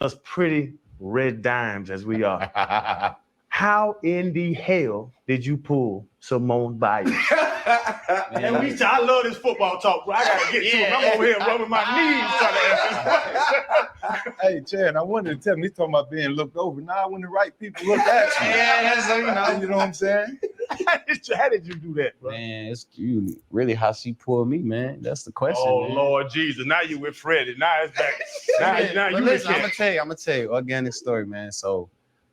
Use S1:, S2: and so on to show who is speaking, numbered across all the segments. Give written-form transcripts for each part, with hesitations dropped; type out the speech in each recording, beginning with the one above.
S1: us pretty red dimes as we are. How in the hell did you pull Simone Biles? And I love this football talk, bro. I gotta get to him. I'm over here rubbing my knees trying to answer.
S2: Hey, Chad, I wanted to tell him, he's talking about being looked over. Now, when the right people look at you.
S3: Yeah, so
S2: you know what I'm saying?
S1: How did you do that, bro?
S3: Man, it's really how she pulled me, man. That's the question.
S1: Oh,
S3: man.
S1: Lord Jesus. Now you with Freddie. Now it's back. Now you
S3: listen, I'm gonna tell you organic story, man. So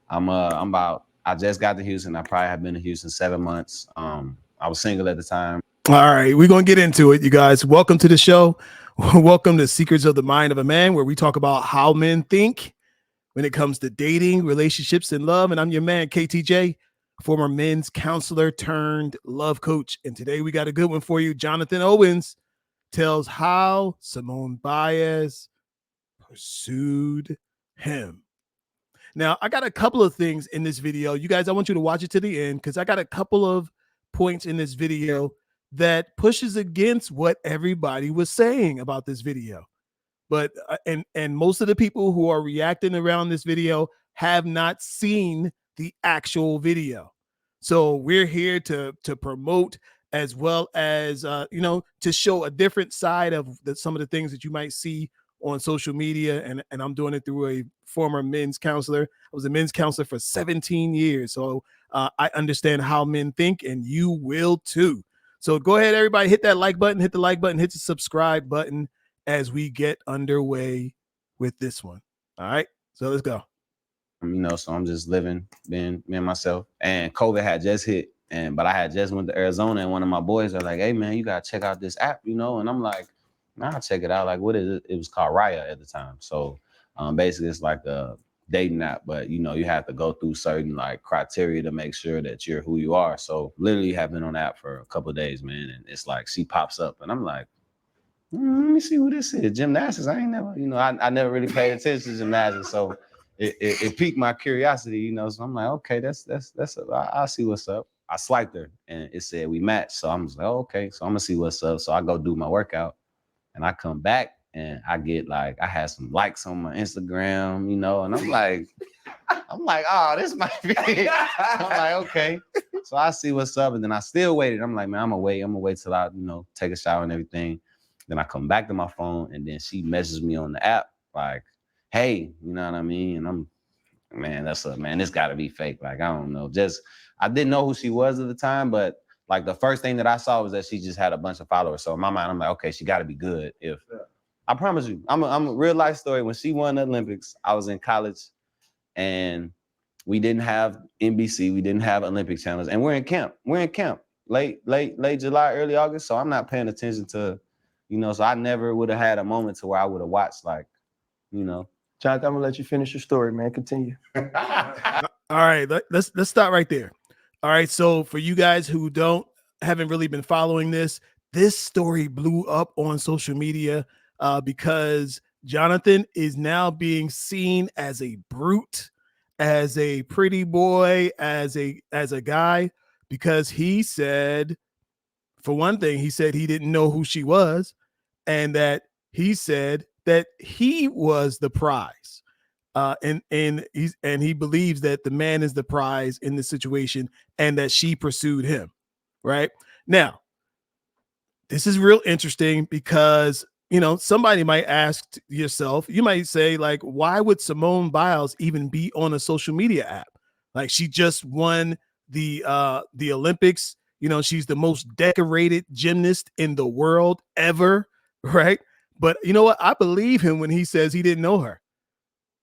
S3: I just got to Houston. I probably have been to Houston 7 months. I was single at the time.
S4: All right, we're going to get into it, you guys. Welcome to the show. Welcome to Secrets of the Mind of a Man, where we talk about how men think when it comes to dating, relationships, and love. And I'm your man, KTJ, former men's counselor turned love coach. And today we got a good one for you. Jonathan Owens tells how Simone Biles pursued him. Now, I got a couple of things in this video. You guys, I want you to watch it to the end because I got a couple of points in this video that pushes against what everybody was saying about this video. But and most of the people who are reacting around this video have not seen the actual video. So we're here to promote, as well as to show a different side of some of the things that you might see on social media, and I'm doing it through a former men's counselor. I was a men's counselor for 17 years, so I understand how men think, and you will too. So go ahead, everybody, hit that like button, hit the like button, hit the subscribe button as we get underway with this one. All right, so let's go.
S3: So I'm just living, being me and myself, and COVID had just hit, but I had just went to Arizona, and one of my boys are like, "Hey man, you gotta check out this app," and I'm like, "Nah, I'll check it out." Like, what is it? It was called Raya at the time. So basically it's like a dating app, but you have to go through certain like criteria to make sure that you're who you are. So literally have been on the app for a couple of days, man, and it's like she pops up and I'm like, let me see who this is. Gymnastics. I ain't never, I never really paid attention to gymnastics, so it piqued my curiosity, so I'm like, okay, I'll see what's up. I swiped her and it said we matched, so I'm just like, oh, okay, so I'm gonna see what's up. So I go do my workout and I come back and I get I had some likes on my Instagram, and I'm like, oh, this might be it. I'm like, okay. So I see what's up, and then I still waited. I'm like, man, I'm gonna wait till I, take a shower and everything. Then I come back to my phone, and then she messages me on the app, like, hey, you know what I mean? And I'm, man, this gotta be fake. Like, I don't know. I didn't know who she was at the time, but like the first thing that I saw was that she just had a bunch of followers. So in my mind, I'm like, okay, she gotta be good. I promise you, I'm a real life story. When she won the Olympics, I was in college and we didn't have NBC, we didn't have Olympic channels, and we're in camp. Late July, early August. So I'm not paying attention to, so I never would have had a moment to where I would have watched
S5: Jonathan, I'm gonna let you finish your story, man. Continue.
S4: All right, let's stop right there. All right, so for you guys who haven't really been following this story blew up on social media because Jonathan is now being seen as a brute, as a pretty boy, as a guy, because he said, for one thing, he said he didn't know who she was, and that he said that he was the prize. And he believes that the man is the prize in the situation and that she pursued him. Right now, this is real interesting because, somebody might ask yourself, you might say, like, why would Simone Biles even be on a social media app? Like, she just won the Olympics. She's the most decorated gymnast in the world ever. Right. But you know what? I believe him when he says he didn't know her.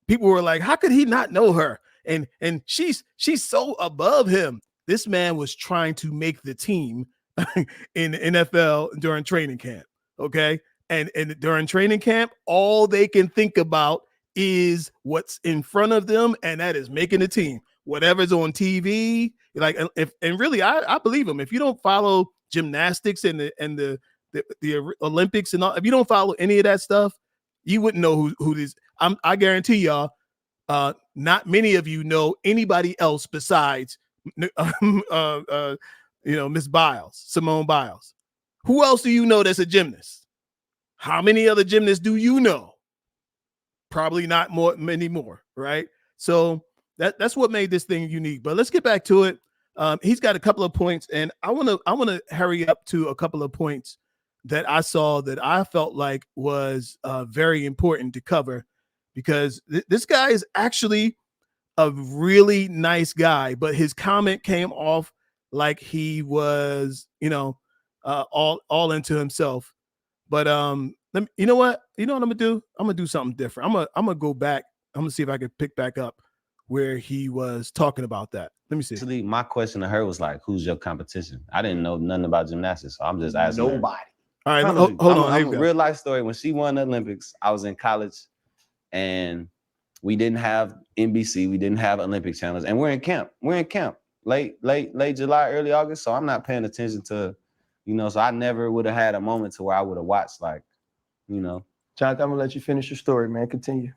S4: People were like, how could he not know her? And she's so above him. This man was trying to make the team in the NFL during training camp. Okay. And during training camp, all they can think about is what's in front of them, and that is making the team. Whatever's on TV, really, I believe him. If you don't follow gymnastics and the Olympics and all, if you don't follow any of that stuff, you wouldn't know who this. I guarantee y'all, not many of you know anybody else besides Miss Biles, Simone Biles. Who else do you know that's a gymnast? How many other gymnasts do you know? probably not many more, right? So that's what made this thing unique. But let's get back to it. He's got a couple of points, and I want to hurry up to a couple of points that I saw that I felt like was very important to cover, because this guy is actually a really nice guy, but his comment came off like he was, all into himself. But you know what I'm gonna do? I'm gonna do something different. I'm gonna go back. I'm gonna see if I can pick back up where he was talking about that. Let me see.
S3: Actually, my question to her was like, "Who's your competition?" I didn't know nothing about gymnastics, so I'm just asking.
S1: Nobody.
S4: All right, hold on.
S3: I'm a real life story. When she won the Olympics, I was in college, and we didn't have NBC, we didn't have Olympic channels, and we're in camp. We're in camp, late July, early August. So I'm not paying attention to, so I never would have had a moment to where I would have watched, like,
S5: Jonathan, I'm gonna let you finish your story, man. Continue.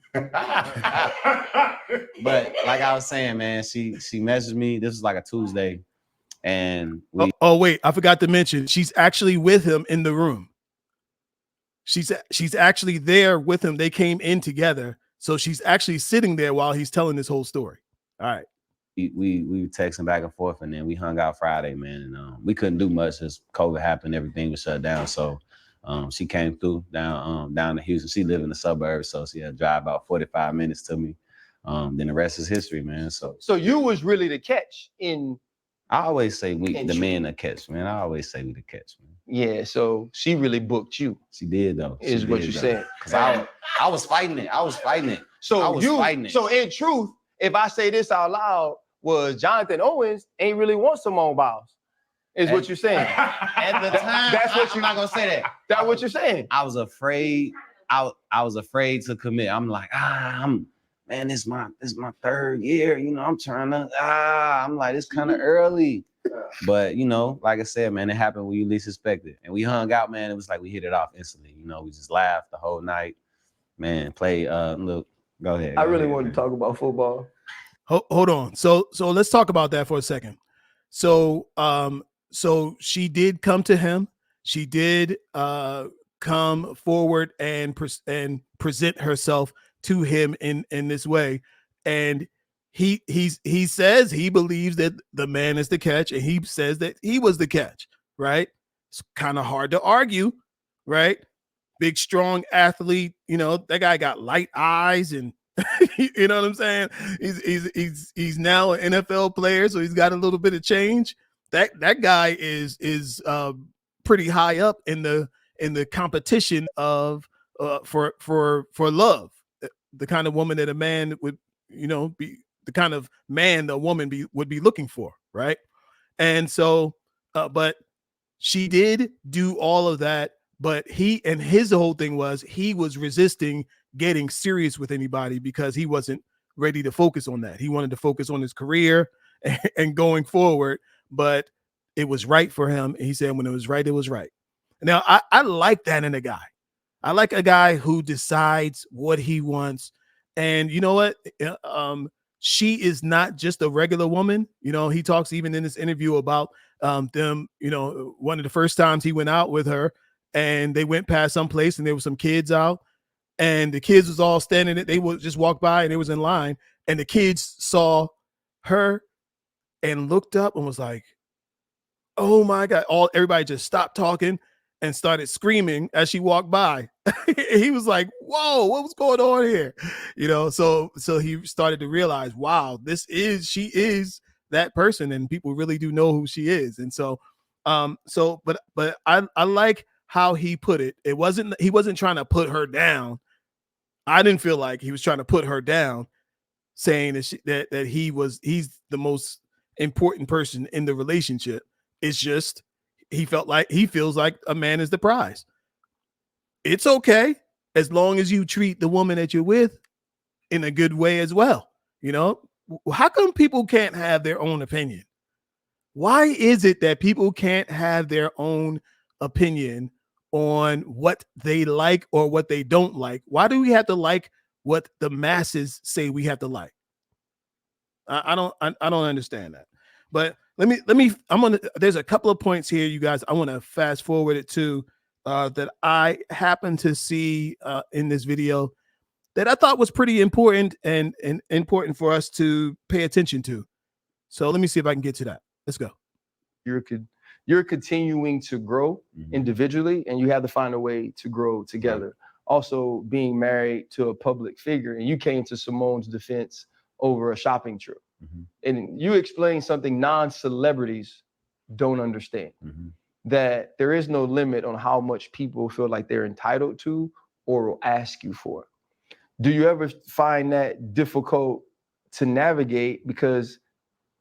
S3: But like I was saying, man, she messaged me. This was like a Tuesday, and
S4: wait, I forgot to mention, she's actually with him in the room. She's actually there with him. They came in together, so she's actually sitting there while he's telling this whole story. All right.
S3: We were texting back and forth, and then we hung out Friday, man, and we couldn't do much as COVID happened. Everything was shut down, so she came through down to Houston. She lived in the suburbs, so she had to drive about 45 minutes to me. Then the rest is history, man. So
S5: you was really the catch in.
S3: I always say the men the catch, man. I always say we the catch, man.
S5: Yeah, so she really booked you.
S3: She did, though.
S5: Is what you said.
S3: Because I was fighting it.
S5: So in truth, if I say this out loud, was Jonathan Owens ain't really want Simone Biles. Is what you're saying.
S3: At the time, I'm not gonna say that.
S5: That's what you're saying.
S3: I was afraid. I was afraid to commit. I'm like, man, this my third year. I'm trying to. I'm like, it's kind of early. But like I said, man, it happened when you least expect it. And we hung out, man. It was like we hit it off instantly. We just laughed the whole night. Man, play. Look, go ahead.
S5: I really want to talk about football.
S4: Hold on. So let's talk about that for a second. So she did come to him. She did come forward and present herself to him in this way. And he says he believes that the man is the catch, and he says that he was the catch, right? It's kind of hard to argue, right? Big, strong athlete. That guy got light eyes, and you know what I'm saying? He's now an NFL player, so he's got a little bit of change. That guy is pretty high up in the competition of for love, the kind of woman that a man would be, the kind of man the woman would be looking for, right? And so but she did do all of that, but his whole thing was he was resisting getting serious with anybody because he wasn't ready to focus on that. He wanted to focus on his career and going forward, but it was right for him. He said when it was right, it was right. Now, I like that in a guy. I like a guy who decides what he wants. And you know what? She is not just a regular woman. He talks even in this interview about them, one of the first times he went out with her, and they went past some place and there were some kids out, and the kids was all standing. They would just walk by and they was in line, and the kids saw her and looked up and was like, oh my God. Everybody just stopped talking and started screaming as she walked by. He was like, whoa, what was going on here? So he started to realize, wow, she is that person, and people really do know who she is. And but I like how he put it. He wasn't trying to put her down. I didn't feel like he was trying to put her down, saying that he's the most important person in the relationship. It's just he feels like a man is the prize. It's okay as long as you treat the woman that you're with in a good way as well. How come people can't have their own opinion? Why is it that people can't have their own opinion on what they like or what they don't like? Why do we have to like what the masses say we have to like? I don't understand that. But there's a couple of points here, you guys. I want to fast forward it to that I happened to see in this video that I thought was pretty important and important for us to pay attention to. So let me see if I can get to that. Let's go.
S5: You're continuing to grow individually, and you have to find a way to grow together. Right. Also, being married to a public figure, and you came to Simone's defense over a shopping trip. And you explained something non-celebrities don't understand, that there is no limit on how much people feel like they're entitled to or will ask you for. Do you ever find that difficult to navigate? Because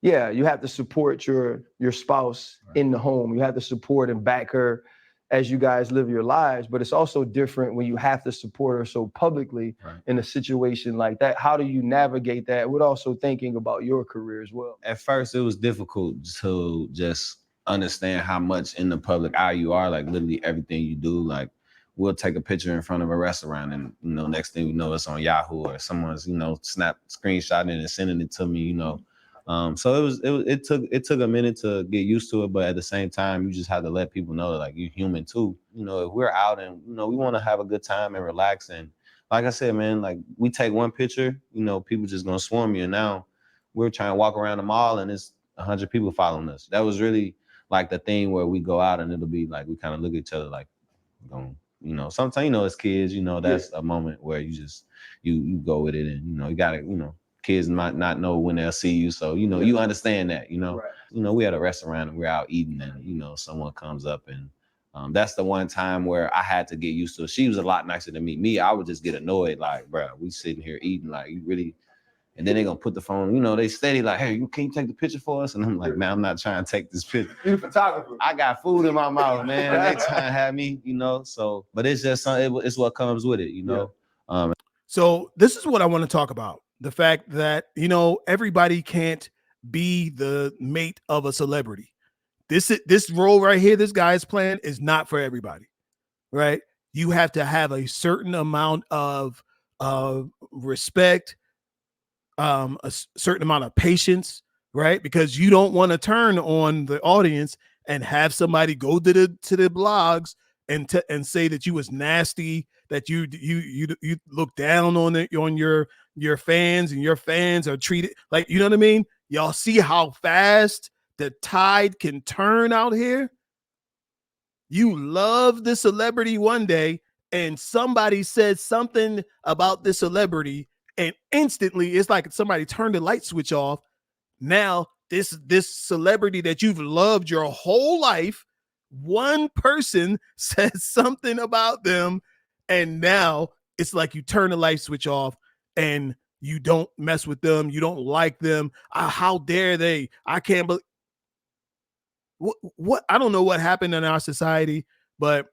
S5: yeah, you have to support your spouse in the home. You have to support and back her as you guys live your lives, but it's also different when you have to support her so publicly in a situation like that. How do you navigate that with also thinking about your career as well?
S3: At first, it was difficult to just understand how much in the public eye you are, like literally everything you do. Like, we'll take a picture in front of a restaurant and, you know, next thing we know, it's on Yahoo or someone's, you know, screenshotting it and sending it to me, you know. So it took a minute to get used to it, but at the same time, you just have to let people know that, like, you're human too. You know, if we're out and, you know, we want to have a good time and relax, and like I said, man, like, we take one picture, you know, people just gonna swarm you. And now we're trying to walk around the mall and it's 100 people following us. That was really like the thing where we go out and it'll be like we kind of look at each other like, you know, sometimes, you know, as kids, you know, that's a moment where you just you go with it, and, you know, you gotta, you know, kids might not know when they'll see you. So, you know, you understand that, you know. You know, we at a restaurant and we're out eating, and, you know, someone comes up, and that's the one time where I had to get used to it. She was a lot nicer than me. I would just get annoyed, like, bro, we sitting here eating, like, you really, and then they gonna put the phone, you know, they steady like, hey, can you take the picture for us? And I'm like, man, I'm not trying to take this picture.
S5: You're a photographer.
S3: I got food in my mouth, man. They trying to have me, you know. So, but it's just something, it's what comes with it, you know.
S4: So this is what I want to talk about. The fact that, you know, everybody can't be the mate of a celebrity. This role right here, this guy is playing, is not for everybody, right? You have to have a certain amount of respect, a certain amount of patience, right? Because you don't want to turn on the audience and have somebody go to the blogs and say that you was nasty, that you look down on it, on your fans, and your fans are treated like, you know what I mean? Y'all see how fast the tide can turn out here? You love the celebrity one day, and somebody said something about this celebrity, and instantly it's like somebody turned the light switch off. Now this celebrity that you've loved your whole life, one person says something about them, and now it's like you turn the light switch off and you don't mess with them. You don't like them. How dare they? I can't believe what I don't know what happened in our society, but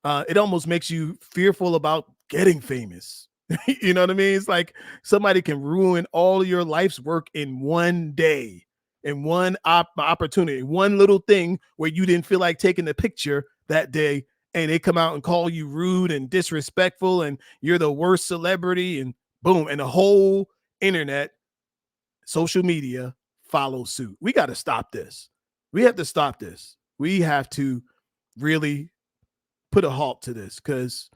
S4: it almost makes you fearful about getting famous. You know what I mean? It's like somebody can ruin all your life's work in one day, in one opportunity, one little thing where you didn't feel like taking the picture that day, and they come out and call you rude and disrespectful, and you're the worst celebrity, and boom, and the whole internet, social media follows suit. We got to stop this. We have to stop this. We have to really put a halt to this, because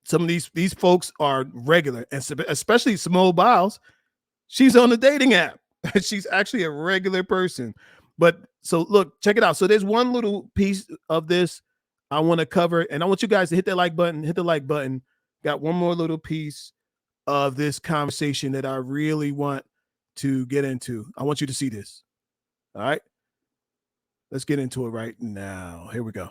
S4: some of these folks are regular, and especially Simone Biles. She's on the dating app. She's actually a regular person. But so look, check it out. So there's one little piece of this I want to cover, and I want you guys to hit that like button, hit the like button. Got one more little piece of this conversation that I really want to get into. I want you to see this. All right. Let's get into it right now. Here we go.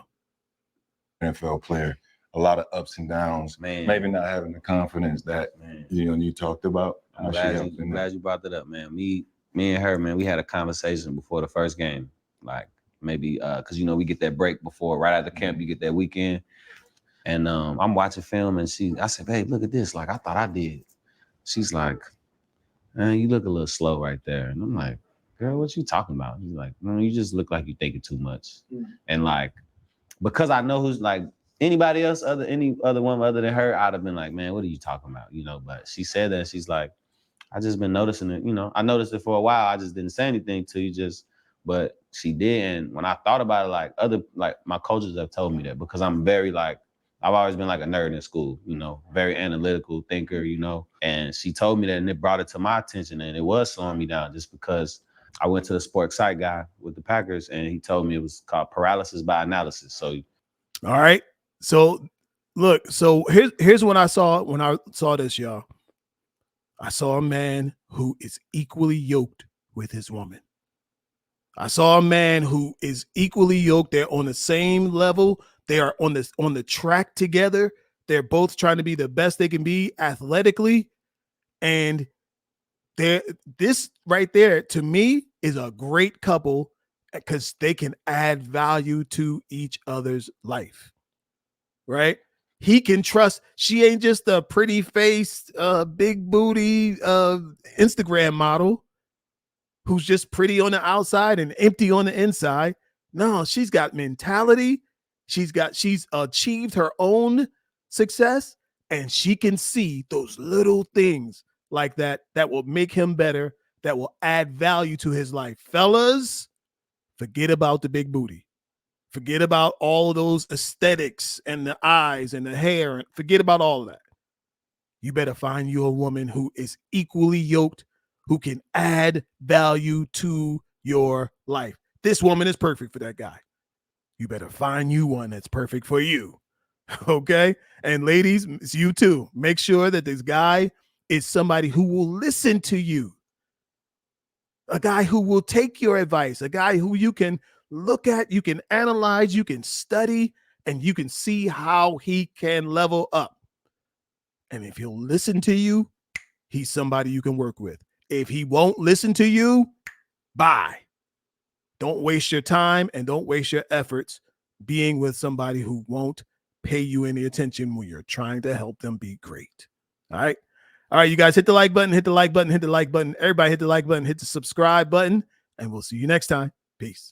S2: NFL player, a lot of ups and downs,
S3: man.
S2: Maybe not having the confidence that you talked about.
S3: I'm glad you brought that up, man. Me and her, man, we had a conversation before the first game, like maybe because we get that break before, right after camp, you get that weekend, and I'm watching film, and I said, babe, look at this, like I thought I did. She's like, man, you look a little slow right there, and I'm like, girl, what you talking about? She's like, no, you just look like you thinking too much, and like, because I know who's like anybody else, any other one other than her, I'd have been like, man, what are you talking about? But she said that, she's like, I just been noticing it, I noticed it for a while. I just didn't say anything to you, but she did. And when I thought about it, like my coaches have told me that, because I'm very like I've always been like a nerd in school, you know, very analytical thinker, you know. And she told me that, and it brought it to my attention, and it was slowing me down just because I went to the sports psych guy with the Packers, and he told me it was called paralysis by analysis. So,
S4: all right. So look, so here's when I saw this, y'all. I saw a man who is equally yoked with his woman. I saw a man who is equally yoked. They're on the same level. They are on the track together. They're both trying to be the best they can be athletically. And this right there, to me, is a great couple because they can add value to each other's life. Right? He can trust. She ain't just a pretty faced, big booty Instagram model who's just pretty on the outside and empty on the inside. No, she's got mentality. She's achieved her own success, and she can see those little things like that will make him better, that will add value to his life. Fellas, forget about the big booty. Forget about all of those aesthetics and the eyes and the hair. And forget about all of that. You better find you a woman who is equally yoked, who can add value to your life. This woman is perfect for that guy. You better find you one that's perfect for you. Okay? And ladies, it's you too. Make sure that this guy is somebody who will listen to you. A guy who will take your advice. A guy who you can look at, you can analyze, you can study, and you can see how he can level up. And if he'll listen to you, he's somebody you can work with. If he won't listen to you, bye. Don't waste your time and don't waste your efforts being with somebody who won't pay you any attention when you're trying to help them be great. All right. All right, you guys, hit the like button, hit the like button, hit the like button. Everybody hit the like button, hit the subscribe button, and we'll see you next time. Peace.